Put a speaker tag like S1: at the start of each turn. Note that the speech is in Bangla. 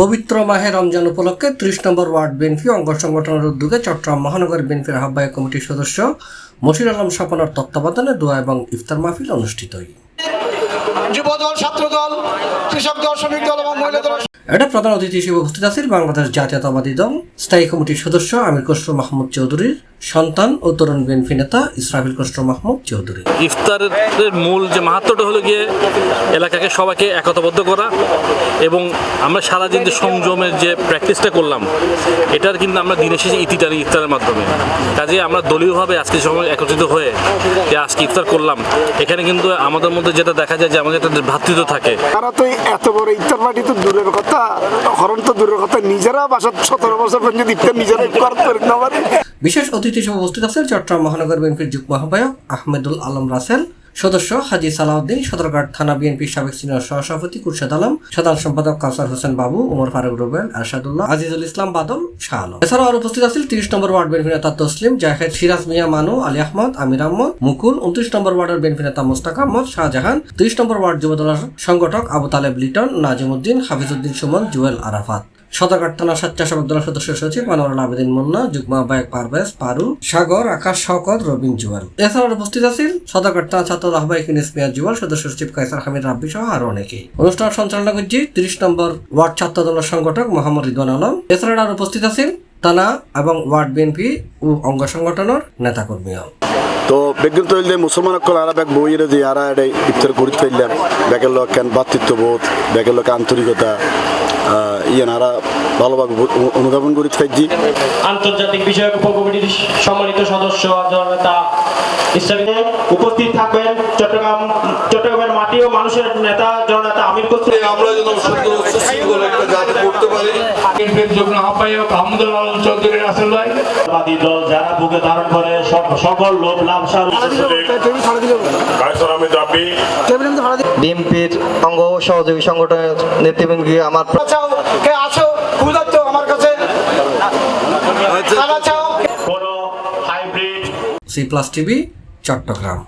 S1: পবিত্র মাহে রমজান উপলক্ষে ৩০ নম্বর ওয়ার্ড বিএনপি অঙ্গ সংগঠনের উদ্যোগে চট্টগ্রাম মহানগর বিএনপির আহ্বায়ক কমিটির সদস্য মশির আলম স্বপনের তত্ত্বাবধানে দোয়া এবং ইফতার মাহফিল অনুষ্ঠিত হয়।
S2: যুবদল, ছাত্রদল, কৃষক দল, শ্রমিক দল এবং মহিলা দল।
S1: এটা প্রধান অতিথি হিসেবে উপস্থিত আছেন বাংলাদেশ জাতীয়তাবাদী দল স্থায়ী কমিটির সদস্য আমির খসরু মাহমুদ চৌধুরীর সন্তান ও তরুণ বিএনপি নেতা ইসরাফিল খসরু মাহমুদ চৌধুরী।
S3: ইফতারের মূল যে মাহাত্ম্যটা হলো গিয়ে এলাকাকে সবাইকে একতাবদ্ধ করা, এবং আমরা সারাদিন যে সংযমের যে প্র্যাকটিসটা করলাম এটার কিন্তু আমরা দিনের শেষে ইফতারের মাধ্যমে কাজে আমরা দলীয়ভাবে আজকে সময় একত্রিত হয়ে যে আজকে ইফতার করলাম, এখানে কিন্তু আমাদের মধ্যে যেটা দেখা যায় যে আমাদের একটা ভ্রাতৃত্ব থাকে।
S4: তারা তো এত বড় ইফতার পার্টি তো দূরের কথা, হরণ তো দূরের কথা, নিজেরা বাসা 17 বছর পর্যন্ত ইফতার নিজেরাই করতে না পারে।
S1: বিশেষ অতিথি হিসেবে উপস্থিত আছেন চট্টগ্রাম মহানগর বিএনপির যুগ্ম আহ্বায়ক আহমেদুল আলম রাসেল, সদস্য হাজী সালাউদ্দিন, সদরঘাট থানা বিএনপির সাবেক সিনিয়র সহসভাপতি খুরশেদ আলম, সাধারণ সম্পাদক কাউসার হোসেন বাবু, ওমর ফারুক রুবেল, আরশাদুল্লাহ, আজিজুল ইসলাম বাদল, শাহ আলম। এছাড়াও আর উপস্থিত আছেন 30 নম্বর ওয়ার্ড বিএনপি নেতা তসলিম, জাহেদ, সিরাজ মিয়া মানু, আলী আহমদ, আমির আহমদ, মুকুল, 29 নম্বর ওয়ার্ডের বিএনপি নেতা মোস্তাক আহমদ, শাহজাহান, 30 নম্বর ওয়ার্ড যুবদলের সংগঠক আবু তালেব লিটন, নাজিমউদ্দিন, হাফিজউদ্দিন সুমন, জুয়েল আরাফাত, সদরঘাট থানা স্বেচ্ছাসেবক দলের সদস্য সচিব আনোয়ারুল আবেদিন মুন্না, যুগ্ম আহ্বায়ক পারভেজ পারু, সাগর, আকাশ, শওকত, রবিন, জুয়েল। এছাড়াও উপস্থিত আছেন সদরঘাট থানা ছাত্র আহ্বায়ক ইনিস মিয়া জুয়েল, সদস্য সচিব কায়সার হামিদ রাব্বি সহ আরো অনেকেই। অনুষ্ঠান সঞ্চালনা করছি 30 নম্বর ওয়ার্ড ছাত্র দলের সংগঠক মোহাম্মদ রিদওয়ান আলম। এছাড়া আর উপস্থিত আছেন থানা এবং ওয়ার্ড বিএনপি ও অঙ্গ সংগঠনের নেতাকর্মীও।
S4: তো বেগুন তৈলে মুসলমান আরা ব্যাগ বইয়ের যে আরা ইফতার করি ফেললাম, ব্যাগের লোক কেন ভ্রাতৃত্ববোধ, ব্যাগের লোক আন্তরিকতা ইয়ানারা ভালোভাবে অনুধাবন করে ফেলছি।
S5: আন্তর্জাতিক বিষয়ক উপকমিটির সম্মানিত সদস্য জননেতা উপস্থিত থাকবেন চট্টগ্রামের মাটি ও মানুষের নেতা জননেতা আমির খসরু।
S2: আমরা যেন সুন্দর সুশৃঙ্খল একটা জাতি করতে পারি।
S5: যুগ্ম আহ্বায়ক আহমদুল আলম চৌধুরী রাসেল ভাই, বাদী দল যারা বুকে ধারণ করে সকল লোক লাভসার
S6: বিএনপির অঙ্গ সহযোগী সংগঠনের নেতৃবৃন্দ আমার
S2: আসো ক্ষুধার্ত আমার কাছে খানা চাও।
S5: কোনো হাইব্রিড
S1: C+ TV চট্টগ্রাম।